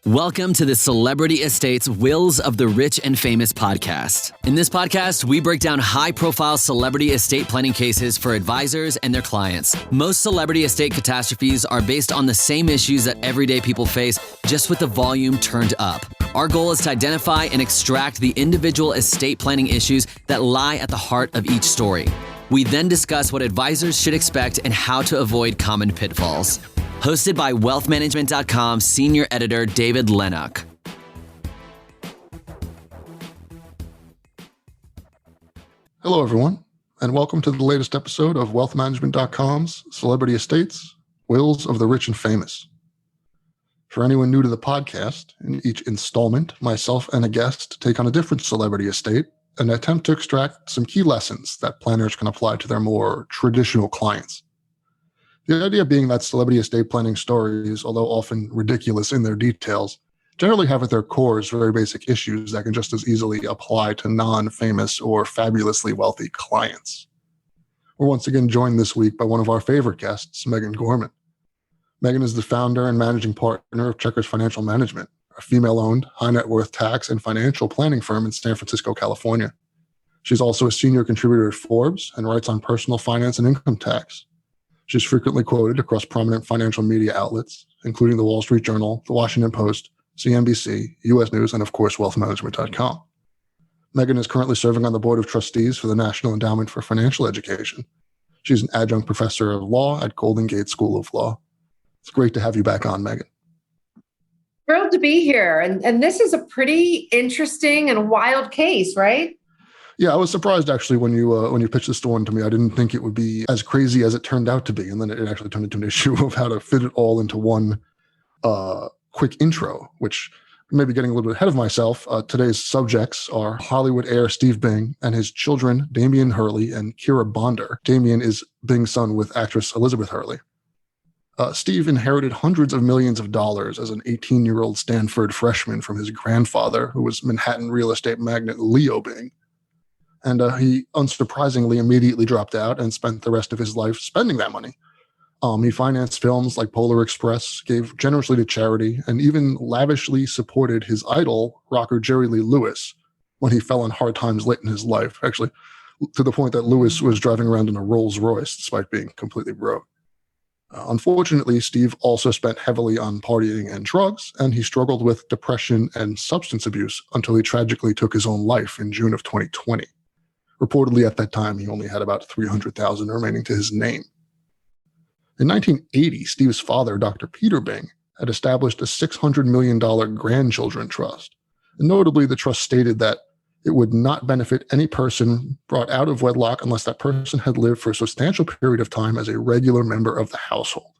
Welcome to the Celebrity Estates Wills of the Rich and Famous podcast. In this podcast, we break down high-profile celebrity estate planning cases for advisors and their clients. Most celebrity estate catastrophes are based on the same issues that everyday people face, just with the volume turned up. Our goal is to identify and extract the individual estate planning issues that lie at the heart of each story. We then discuss what advisors should expect and how to avoid common pitfalls. Hosted by wealthmanagement.com senior editor David Lenok. Hello, everyone, and welcome to the latest episode of wealthmanagement.com's Celebrity Estates, Wills of the Rich and Famous. For anyone new to the podcast, in each installment, myself and a guest take on a different celebrity estate and attempt to extract some key lessons that planners can apply to their more traditional clients. The idea being that celebrity estate planning stories, although often ridiculous in their details, generally have at their cores very basic issues that can just as easily apply to non-famous or fabulously wealthy clients. We're once again joined this week by one of our favorite guests, Megan Gorman. Megan is the founder and managing partner of Chequers Financial Management, a female-owned, high-net-worth tax and financial planning firm in San Francisco, California. She's also a senior contributor at Forbes and writes on personal finance and income tax. She's frequently quoted across prominent financial media outlets, including the Wall Street Journal, the Washington Post, CNBC, U.S. News, and of course, wealthmanagement.com. Megan is currently serving on the board of trustees for the National Endowment for Financial Education. She's an adjunct professor of law at Golden Gate School of Law. It's great to have you back on, Megan. Thrilled to be here. And this is a pretty interesting and wild case, right? Yeah, I was surprised actually when you pitched this one to me. I didn't think it would be as crazy as it turned out to be, and then it actually turned into an issue of how to fit it all into one quick intro. Which maybe getting a little bit ahead of myself. Today's subjects are Hollywood heir Steve Bing and his children Damien Hurley and Kira Bonder. Damien is Bing's son with actress Elizabeth Hurley. Steve inherited hundreds of millions of dollars as an 18-year-old Stanford freshman from his grandfather, who was Manhattan real estate magnate Leo Bing. And he, unsurprisingly, immediately dropped out and spent the rest of his life spending that money. He financed films like Polar Express, gave generously to charity, and even lavishly supported his idol, rocker Jerry Lee Lewis, when he fell on hard times late in his life, actually, to the point that Lewis was driving around in a Rolls Royce despite being completely broke. Unfortunately, Steve also spent heavily on partying and drugs, and he struggled with depression and substance abuse until he tragically took his own life in June of 2020. Reportedly, at that time, he only had about $300,000 remaining to his name. In 1980, Steve's father, Dr. Peter Bing, had established a $600 million grandchildren trust. And notably, the trust stated that it would not benefit any person brought out of wedlock unless that person had lived for a substantial period of time as a regular member of the household.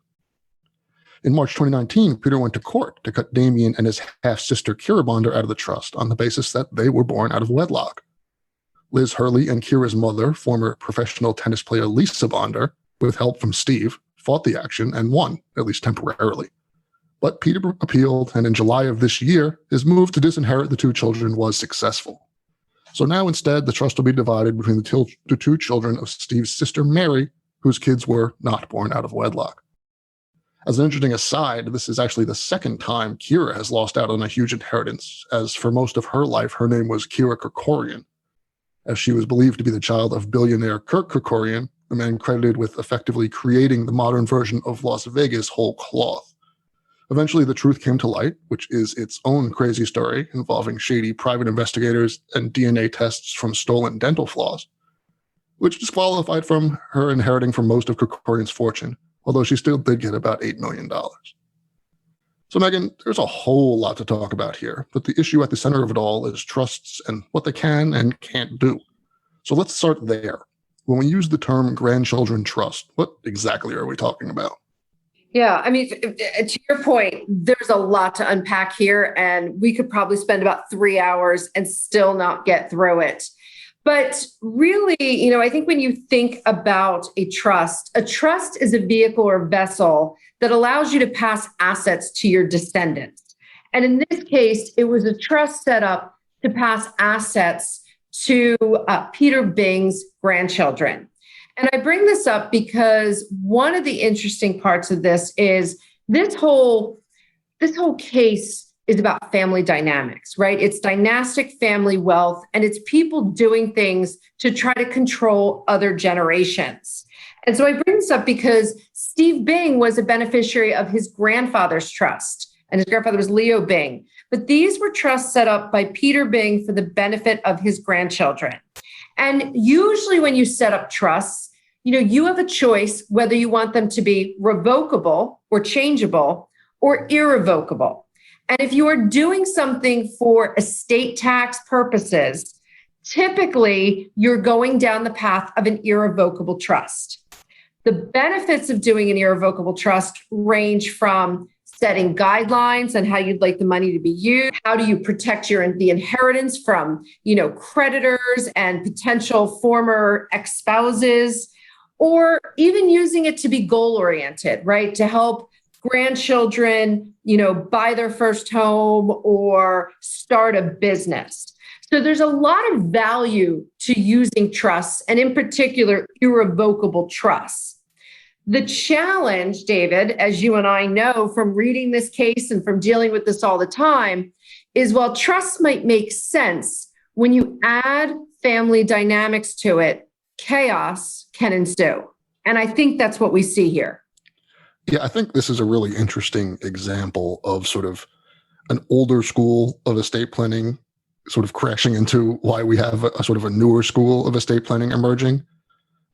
In March 2019, Peter went to court to cut Damien and his half-sister Kira Bonder out of the trust on the basis that they were born out of wedlock. Liz Hurley and Kira's mother, former professional tennis player Lisa Bonder, with help from Steve, fought the action and won, at least temporarily. But Peter appealed, and in July of this year, his move to disinherit the two children was successful. So now instead, the trust will be divided between the two children of Steve's sister Mary, whose kids were not born out of wedlock. As an interesting aside, this is actually the second time Kira has lost out on a huge inheritance, as for most of her life, her name was Kira Kerkorian, as she was believed to be the child of billionaire Kirk Kerkorian, the man credited with effectively creating the modern version of Las Vegas whole cloth. Eventually, the truth came to light, which is its own crazy story involving shady private investigators and DNA tests from stolen dental floss, which disqualified from her inheriting from most of Kerkorian's fortune, although she still did get about $8 million. So, Megan, there's a whole lot to talk about here, but the issue at the center of it all is trusts and what they can and can't do. So let's start there. When we use the term grandchildren trust, what exactly are we talking about? Yeah, I mean, to your point, there's a lot to unpack here, and we could probably spend about 3 hours and still not get through it. But really, I think when you think about a trust is a vehicle or vessel that allows you to pass assets to your descendants. And in this case, it was a trust set up to pass assets to Peter Bing's grandchildren. And I bring this up because one of the interesting parts of this is this whole case is about family dynamics, right? It's dynastic family wealth, and it's people doing things to try to control other generations. And so I bring this up because Steve Bing was a beneficiary of his grandfather's trust, and his grandfather was Leo Bing. But these were trusts set up by Peter Bing for the benefit of his grandchildren. And usually when you set up trusts, you have a choice whether you want them to be revocable or changeable or irrevocable. And if you are doing something for estate tax purposes, typically you're going down the path of an irrevocable trust. The benefits of doing an irrevocable trust range from setting guidelines on how you'd like the money to be used. How do you protect the inheritance from, creditors and potential former ex-spouses, or even using it to be goal-oriented, right? To help grandchildren, buy their first home or start a business. So there's a lot of value to using trusts, and in particular, irrevocable trusts. The challenge, David, as you and I know from reading this case and from dealing with this all the time, is while trusts might make sense, when you add family dynamics to it, chaos can ensue. And I think that's what we see here. Yeah, I think this is a really interesting example of sort of an older school of estate planning sort of crashing into why we have a sort of a newer school of estate planning emerging.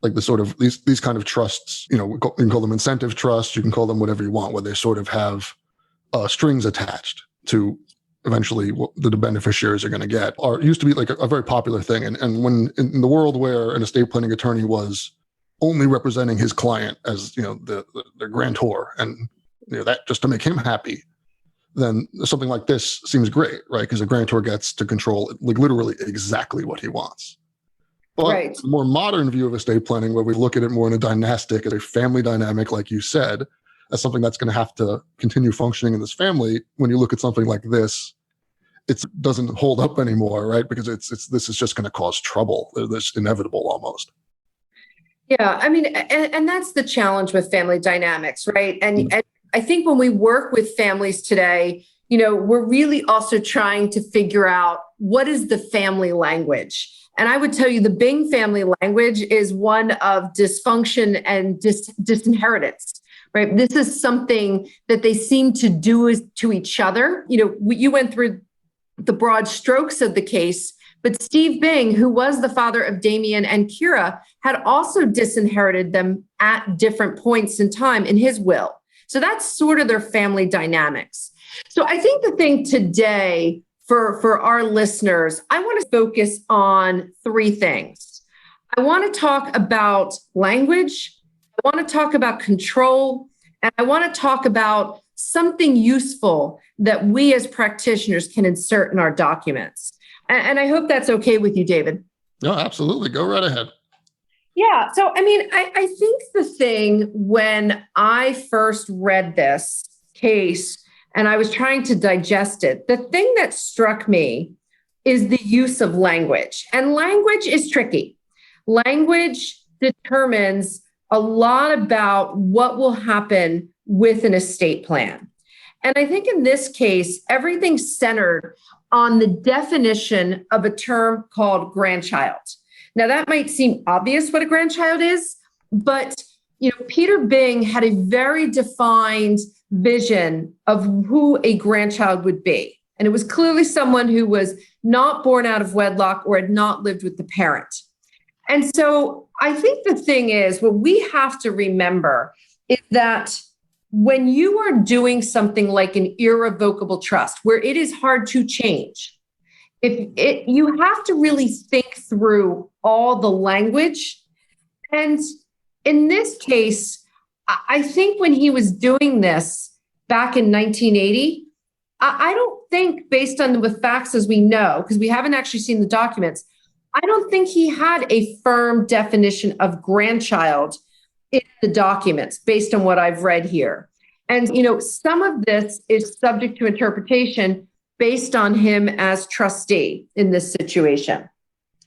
Like the sort of these kind of trusts, you can call them incentive trusts, you can call them whatever you want, where they sort of have strings attached to eventually what the beneficiaries are going to get. It used to be like a very popular thing. And when in the world where an estate planning attorney was only representing his client as, the grantor, and that just to make him happy, then something like this seems great, right? Because the grantor gets to control like literally exactly what he wants. But right. The more modern view of estate planning, where we look at it more in a dynastic, as a family dynamic, like you said, as something that's going to have to continue functioning in this family. When you look at something like this, it doesn't hold up anymore, right? Because this is just going to cause trouble. It's inevitable almost. Yeah, I mean, and that's the challenge with family dynamics, right? And I think when we work with families today, we're really also trying to figure out what is the family language. And I would tell you the Bing family language is one of dysfunction and disinheritance, right? This is something that they seem to do to each other. You went through the broad strokes of the case, but Steve Bing, who was the father of Damien and Kira, had also disinherited them at different points in time in his will. So that's sort of their family dynamics. So I think the thing today for our listeners, I want to focus on three things. I want to talk about language. I want to talk about control. And I want to talk about something useful that we as practitioners can insert in our documents. And I hope that's okay with you, David. No, absolutely. Go right ahead. Yeah. So, I mean, I think the thing when I first read this case and I was trying to digest it, the thing that struck me is the use of language. And language is tricky. Language determines a lot about what will happen with an estate plan. And I think in this case, everything's centered on the definition of a term called grandchild. Now, that might seem obvious what a grandchild is, but Peter Bing had a very defined vision of who a grandchild would be. And it was clearly someone who was not born out of wedlock or had not lived with the parent. And so I think the thing is, what we have to remember is that when you are doing something like an irrevocable trust, where it is hard to change, you have to really think through all the language. And in this case, I think when he was doing this back in 1980, I don't think, based on the facts as we know, because we haven't actually seen the documents, I don't think he had a firm definition of grandchild in the documents based on what I've read here. And, some of this is subject to interpretation based on him as trustee in this situation.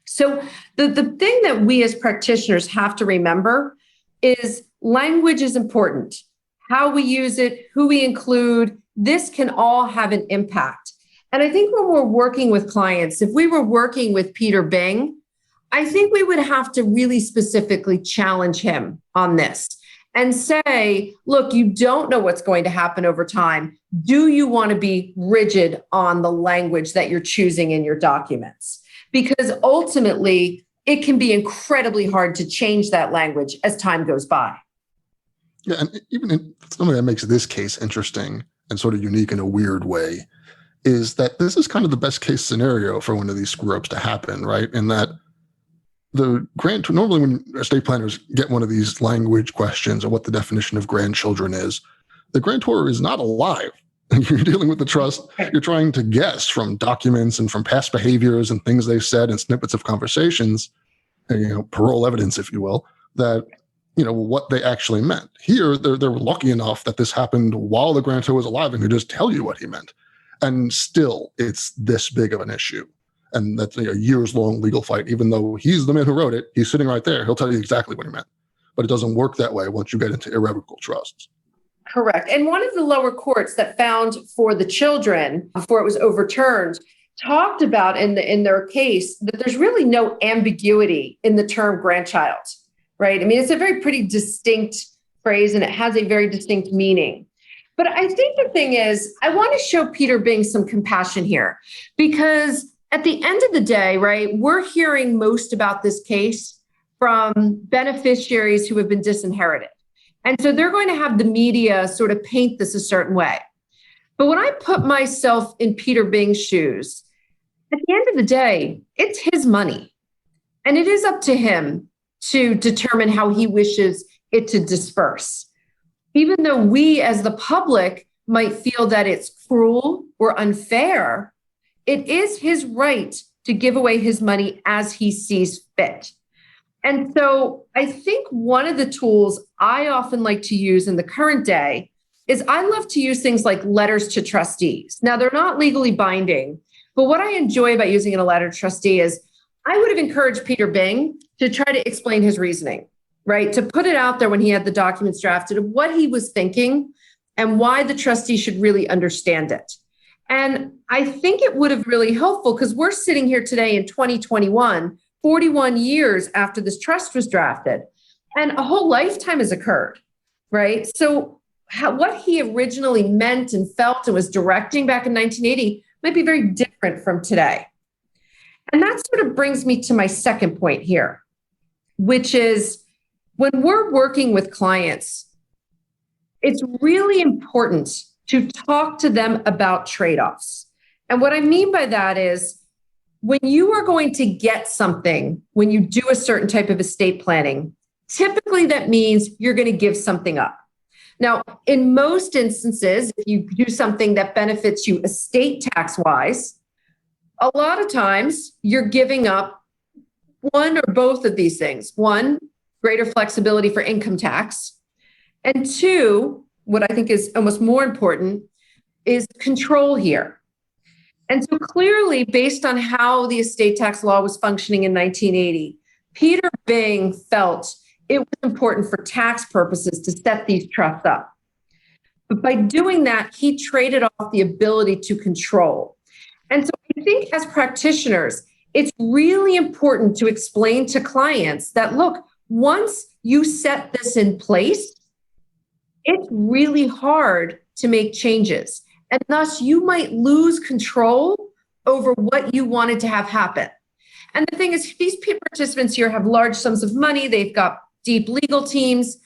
So the thing that we as practitioners have to remember is language is important. How we use it, who we include, this can all have an impact. And I think when we're working with clients, if we were working with Peter Bing, I think we would have to really specifically challenge him on this and say, look, you don't know what's going to happen over time. Do you want to be rigid on the language that you're choosing in your documents? Because ultimately, it can be incredibly hard to change that language as time goes by. Yeah, and even something that makes this case interesting and sort of unique in a weird way is that this is kind of the best case scenario for one of these screw ups to happen, right? In that the normally when estate planners get one of these language questions or what the definition of grandchildren is, the grantor is not alive. You're dealing with the trust. You're trying to guess from documents and from past behaviors and things they've said and snippets of conversations, and, parole evidence, if you will, that what they actually meant. Here, they're lucky enough that this happened while the grantor was alive and could just tell you what he meant. And still, it's this big of an issue. And that's a years-long legal fight. Even though he's the man who wrote it, he's sitting right there. He'll tell you exactly what he meant. But it doesn't work that way once you get into irrevocable trusts. Correct. And one of the lower courts that found for the children before it was overturned talked about in their case that there's really no ambiguity in the term grandchild, right? I mean, it's a very pretty distinct phrase and it has a very distinct meaning. But I think the thing is, I want to show Peter Bing some compassion here because at the end of the day, right, we're hearing most about this case from beneficiaries who have been disinherited. And so they're going to have the media sort of paint this a certain way. But when I put myself in Peter Bing's shoes, at the end of the day, it's his money. And it is up to him to determine how he wishes it to disperse. Even though we as the public might feel that it's cruel or unfair, it is his right to give away his money as he sees fit. And so I think one of the tools I often like to use in the current day is I love to use things like letters to trustees. Now, they're not legally binding, but what I enjoy about using a letter to trustee is I would have encouraged Peter Bing to try to explain his reasoning, right? To put it out there when he had the documents drafted of what he was thinking and why the trustee should really understand it. And I think it would have really helpful because we're sitting here today in 2021, 41 years after this trust was drafted, and a whole lifetime has occurred, right? So what he originally meant and felt and was directing back in 1980 might be very different from today. And that sort of brings me to my second point here, which is when we're working with clients, it's really important to talk to them about trade-offs. And what I mean by that is when you are going to get something, when you do a certain type of estate planning, typically that means you're going to give something up. Now, in most instances, if you do something that benefits you estate tax-wise, a lot of times you're giving up one or both of these things. One, greater flexibility for income tax. And two, what I think is almost more important is control here. And so clearly, based on how the estate tax law was functioning in 1980, Peter Bing felt it was important for tax purposes to set these trusts up. But by doing that, he traded off the ability to control. And so I think as practitioners, it's really important to explain to clients that, look, once you set this in place, it's really hard to make changes. And thus you might lose control over what you wanted to have happen. And the thing is, these participants here have large sums of money. They've got deep legal teams.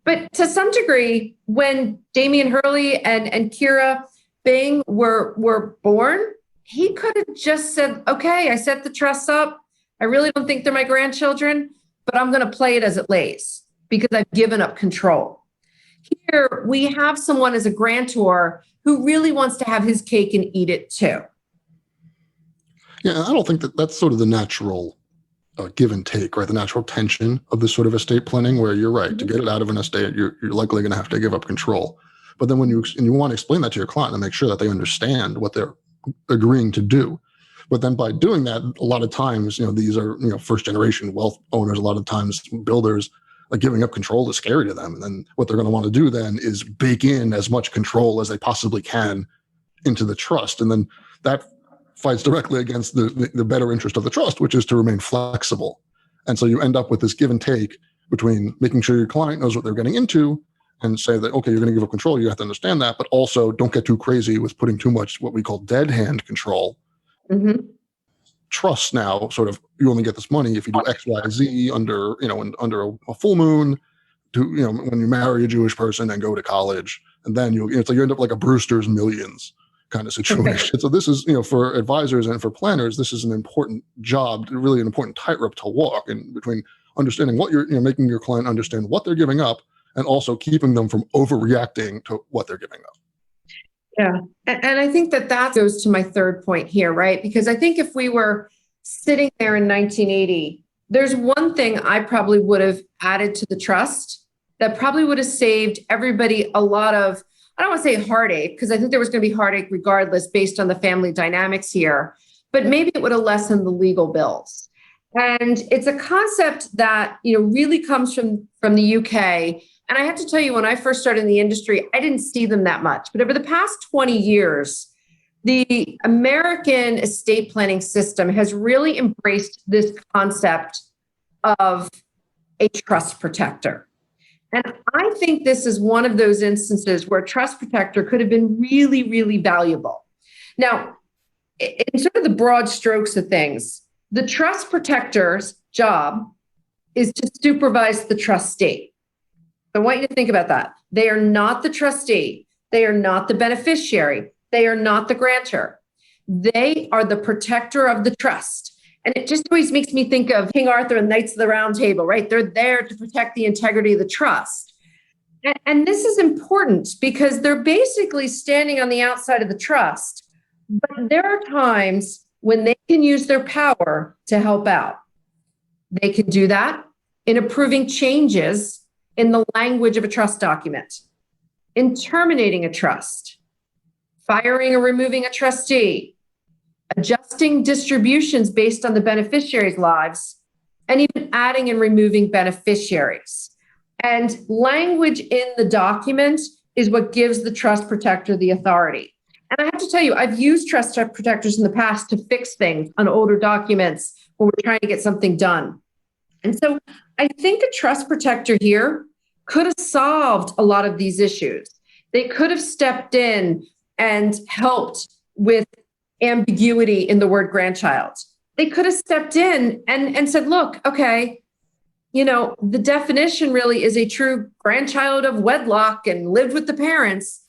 But to some degree, when Damien Hurley and Kira Bing were born, he could have just said, okay, I set the trust up. I really don't think they're my grandchildren, but I'm going to play it as it lays because I've given up control. Here, we have someone as a grantor who really wants to have his cake and eat it too. Yeah, I don't think that's sort of the natural give and take, right? The natural tension of this sort of estate planning where you're right, to get it out of an estate, you're likely going to have to give up control. But then when you want to explain that to your client and make sure that they understand what they're agreeing to do. But then by doing that, a lot of times, these are, first generation wealth owners, a lot of times builders, like giving up control is scary to them. And then what they're going to want to do then is bake in as much control as they possibly can into the trust. And then that fights directly against the better interest of the trust, which is to remain flexible. And so you end up with this give and take between making sure your client knows what they're getting into and say that, okay, you're going to give up control. You have to understand that, but also don't get too crazy with putting too much what we call dead hand control. Mm-hmm. Trust now, sort of, you only get this money if you do X, Y, Z under, under a full moon, when you marry a Jewish person and go to college, and then you end up like a Brewster's Millions kind of situation. So this is, for advisors and for planners, this is an important job, really an important tightrope to walk in between understanding what you're, making your client understand what they're giving up, and also keeping them from overreacting to what they're giving up. Yeah. And I think that goes to my third point here, right? Because I think if we were sitting there in 1980, there's one thing I probably would have added to the trust that probably would have saved everybody a lot of, I don't want to say heartache, because I think there was going to be heartache regardless based on the family dynamics here, but maybe it would have lessened the legal bills. And it's a concept that, really comes from the UK. And I have to tell you, when I first started in the industry, I didn't see them that much. But over the past 20 years, the American estate planning system has really embraced this concept of a trust protector. And I think this is one of those instances where a trust protector could have been really, really valuable. Now, in sort of the broad strokes of things, the trust protector's job is to supervise the trustee. I want you to think about that. They are not the trustee. They are not the beneficiary. They are not the grantor. They are the protector of the trust. And it just always makes me think of King Arthur and Knights of the Round Table, right? They're there to protect the integrity of the trust. And this is important because they're basically standing on the outside of the trust. But there are times when they can use their power to help out. They can do that in approving changes in the language of a trust document, in terminating a trust, firing or removing a trustee, adjusting distributions based on the beneficiaries' lives, and even adding and removing beneficiaries. And language in the document is what gives the trust protector the authority. And I have to tell you, I've used trust protectors in the past to fix things on older documents when we're trying to get something done. And so I think a trust protector here could have solved a lot of these issues. They could have stepped in and helped with ambiguity in the word grandchild. They could have stepped in and said, look, okay, the definition really is a true grandchild of wedlock and lived with the parents,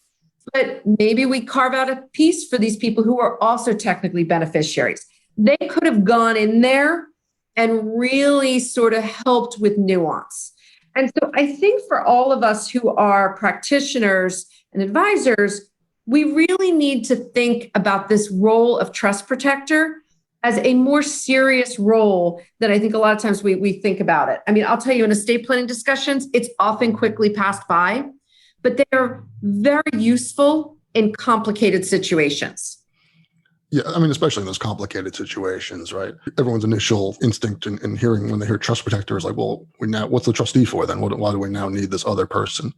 but maybe we carve out a piece for these people who are also technically beneficiaries. They could have gone in there and really sort of helped with nuance. And so I think for all of us who are practitioners and advisors, we really need to think about this role of trust protector as a more serious role than I think a lot of times we think about it. I mean, I'll tell you, in estate planning discussions, it's often quickly passed by, but they're very useful in complicated situations. Yeah, I mean, especially in those complicated situations, right? Everyone's initial instinct in hearing when they hear trust protector is like, well, what's the trustee for then? Why do we now need this other person?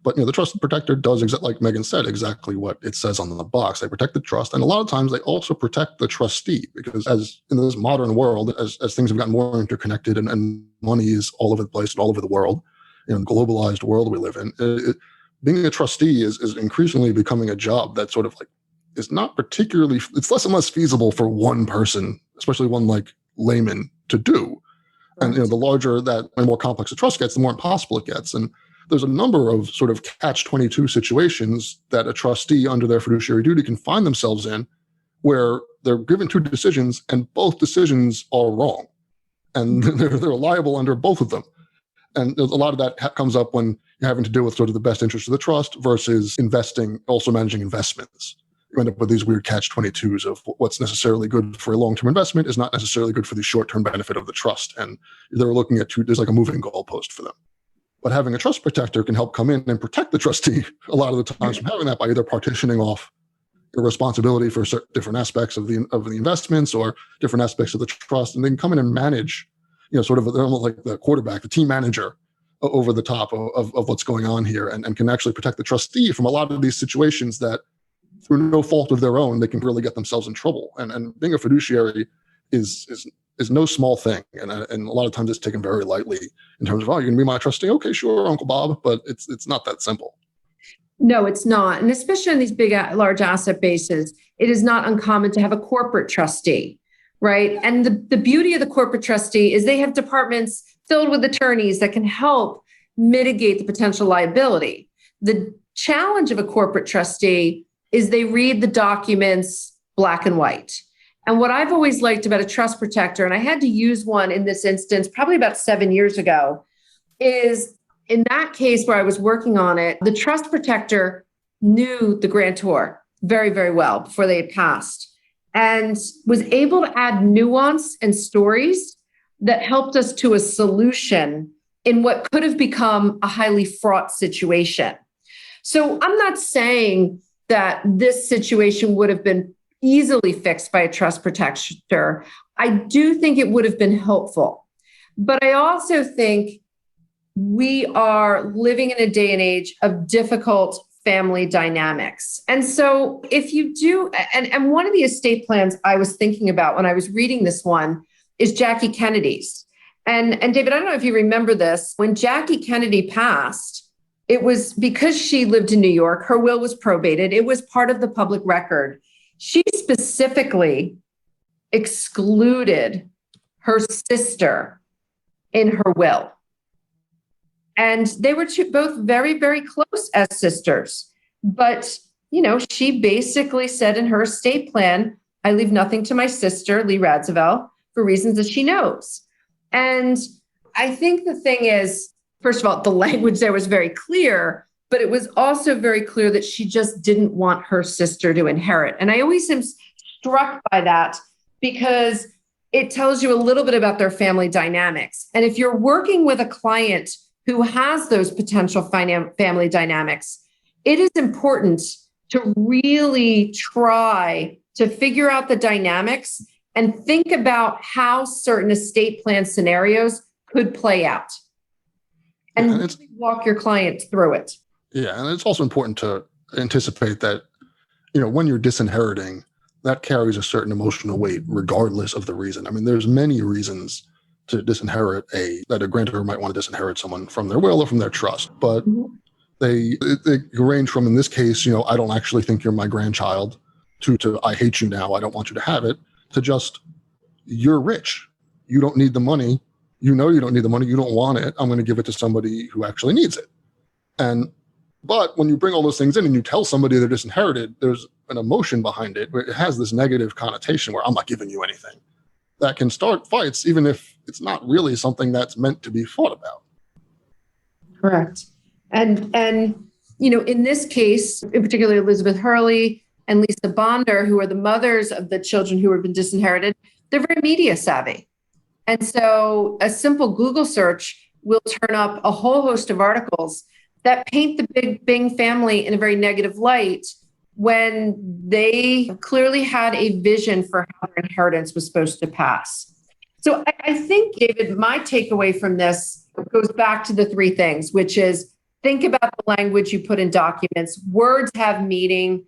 But the trust protector does, like Megan said, exactly what it says on the box. They protect the trust, and a lot of times they also protect the trustee, because as in this modern world, as things have gotten more interconnected and money is all over the place and all over the world, the globalized world we live in, being a trustee is increasingly becoming a job that sort of like is not particularly, it's less and less feasible for one person, especially one like layman, to do. And the larger that and more complex a trust gets, the more impossible it gets. And there's a number of sort of catch-22 situations that a trustee under their fiduciary duty can find themselves in, where they're given two decisions and both decisions are wrong, and they're liable under both of them. And a lot of that comes up when you're having to deal with sort of the best interest of the trust versus investing, also managing investments. You end up with these weird catch-22s of what's necessarily good for a long-term investment is not necessarily good for the short-term benefit of the trust. And they're looking at there's like a moving goalpost for them. But having a trust protector can help come in and protect the trustee a lot of the times from having that by either partitioning off the responsibility for certain different aspects of the investments or different aspects of the trust, and they can come in and manage, sort of they're almost like the quarterback, the team manager over the top of what's going on here, and can actually protect the trustee from a lot of these situations that, through no fault of their own, they can really get themselves in trouble. And being a fiduciary is no small thing. And a lot of times it's taken very lightly in terms of, oh, you're going to be my trustee? Okay, sure, Uncle Bob. But it's not that simple. No, it's not. And especially on these big, large asset bases, it is not uncommon to have a corporate trustee, right? And the beauty of the corporate trustee is they have departments filled with attorneys that can help mitigate the potential liability. The challenge of a corporate trustee is they read the documents black and white. And what I've always liked about a trust protector, and I had to use one in this instance probably about 7 years ago, is in that case where I was working on it, the trust protector knew the grantor very, very well before they had passed and was able to add nuance and stories that helped us to a solution in what could have become a highly fraught situation. So I'm not saying that this situation would have been easily fixed by a trust protector. I do think it would have been helpful. But I also think we are living in a day and age of difficult family dynamics. And so if you do, and one of the estate plans I was thinking about when I was reading this one is Jackie Kennedy's. And David, I don't know if you remember this, when Jackie Kennedy passed, it was because she lived in New York, her will was probated, it was part of the public record. She specifically excluded her sister in her will. And they were both very, very close as sisters. But, she basically said in her estate plan, I leave nothing to my sister, Lee Radziwill, for reasons that she knows. And I think the thing is, first of all, the language there was very clear, but it was also very clear that she just didn't want her sister to inherit. And I always am struck by that because it tells you a little bit about their family dynamics. And if you're working with a client who has those potential family dynamics, it is important to really try to figure out the dynamics and think about how certain estate plan scenarios could play out and really walk your client through it. Yeah, and it's also important to anticipate that, when you're disinheriting, that carries a certain emotional weight regardless of the reason. I mean, there's many reasons to disinherit that a grantor might want to disinherit someone from their will or from their trust. But they range from, in this case, I don't actually think you're my grandchild, to I hate you now, I don't want you to have it, to just, you're rich, you don't need the money, you don't need the money, you don't want it, I'm going to give it to somebody who actually needs it. But when you bring all those things in and you tell somebody they're disinherited, there's an emotion behind it where it has this negative connotation where I'm not giving you anything. That can start fights, even if it's not really something that's meant to be fought about. Correct. And in this case, in particular, Elizabeth Hurley and Lisa Bonder, who are the mothers of the children who have been disinherited, they're very media savvy. And so a simple Google search will turn up a whole host of articles that paint the Big Bing family in a very negative light when they clearly had a vision for how their inheritance was supposed to pass. So I think, David, my takeaway from this goes back to the three things, which is think about the language you put in documents. Words have meaning.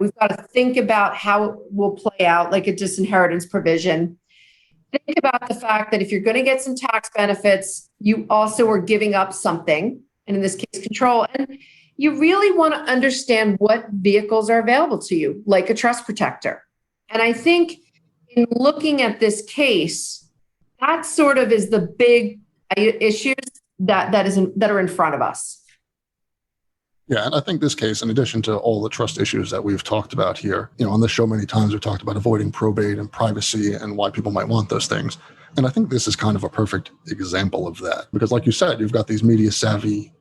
We've got to think about how it will play out like a disinheritance provision. Think about the fact that if you're going to get some tax benefits, you also are giving up something, and in this case, control. And you really want to understand what vehicles are available to you, like a trust protector. And I think in looking at this case, that sort of is the big issues that are in front of us. Yeah, and I think this case, in addition to all the trust issues that we've talked about here, on the show many times we've talked about avoiding probate and privacy and why people might want those things. And I think this is kind of a perfect example of that. Because like you said, you've got these media savvy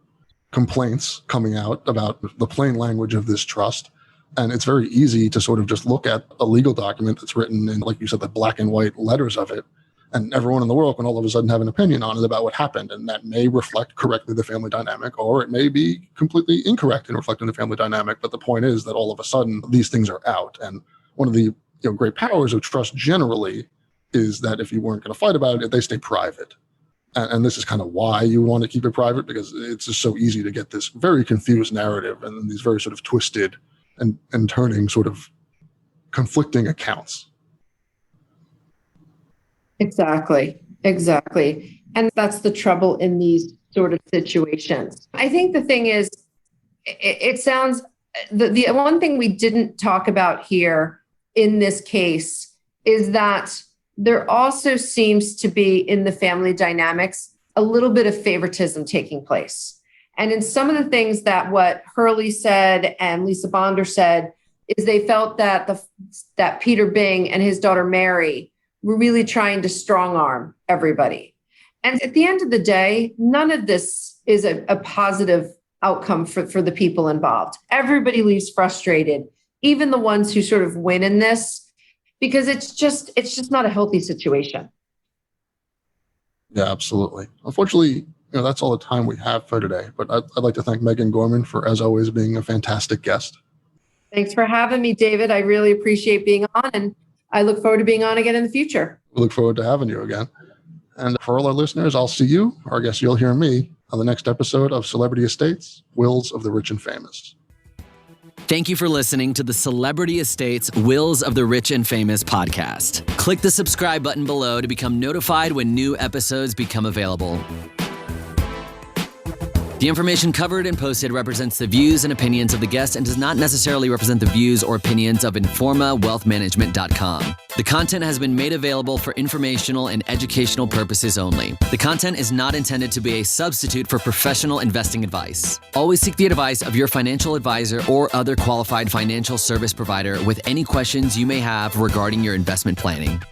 complaints coming out about the plain language of this trust. And it's very easy to sort of just look at a legal document that's written in, like you said, the black and white letters of it. And everyone in the world can all of a sudden have an opinion on it about what happened. And that may reflect correctly the family dynamic, or it may be completely incorrect in reflecting the family dynamic. But the point is that all of a sudden these things are out. And one of the great powers of trust generally is that if you weren't going to fight about it, they stay private. And this is kind of why you want to keep it private, because it's just so easy to get this very confused narrative and these very sort of twisted and turning sort of conflicting accounts. Exactly. And that's the trouble in these sort of situations. I think the thing is, it sounds, the one thing we didn't talk about here in this case is that there also seems to be in the family dynamics a little bit of favoritism taking place. And in some of the things that what Hurley said and Lisa Bonder said is they felt that that Peter Bing and his daughter Mary were really trying to strong arm everybody. And at the end of the day, none of this is a positive outcome for the people involved. Everybody leaves frustrated, even the ones who sort of win in this, because it's just not a healthy situation. Yeah, absolutely. Unfortunately, that's all the time we have for today. But I'd like to thank Megan Gorman for, as always, being a fantastic guest. Thanks for having me, David. I really appreciate being on, and I look forward to being on again in the future. We look forward to having you again. And for all our listeners, I'll see you, or I guess you'll hear me, on the next episode of Celebrity Estates, Wills of the Rich and Famous. Thank you for listening to the Celebrity Estates Wills of the Rich and Famous podcast. Click the subscribe button below to become notified when new episodes become available. The information covered and posted represents the views and opinions of the guest and does not necessarily represent the views or opinions of InformaWealthManagement.com. The content has been made available for informational and educational purposes only. The content is not intended to be a substitute for professional investing advice. Always seek the advice of your financial advisor or other qualified financial service provider with any questions you may have regarding your investment planning.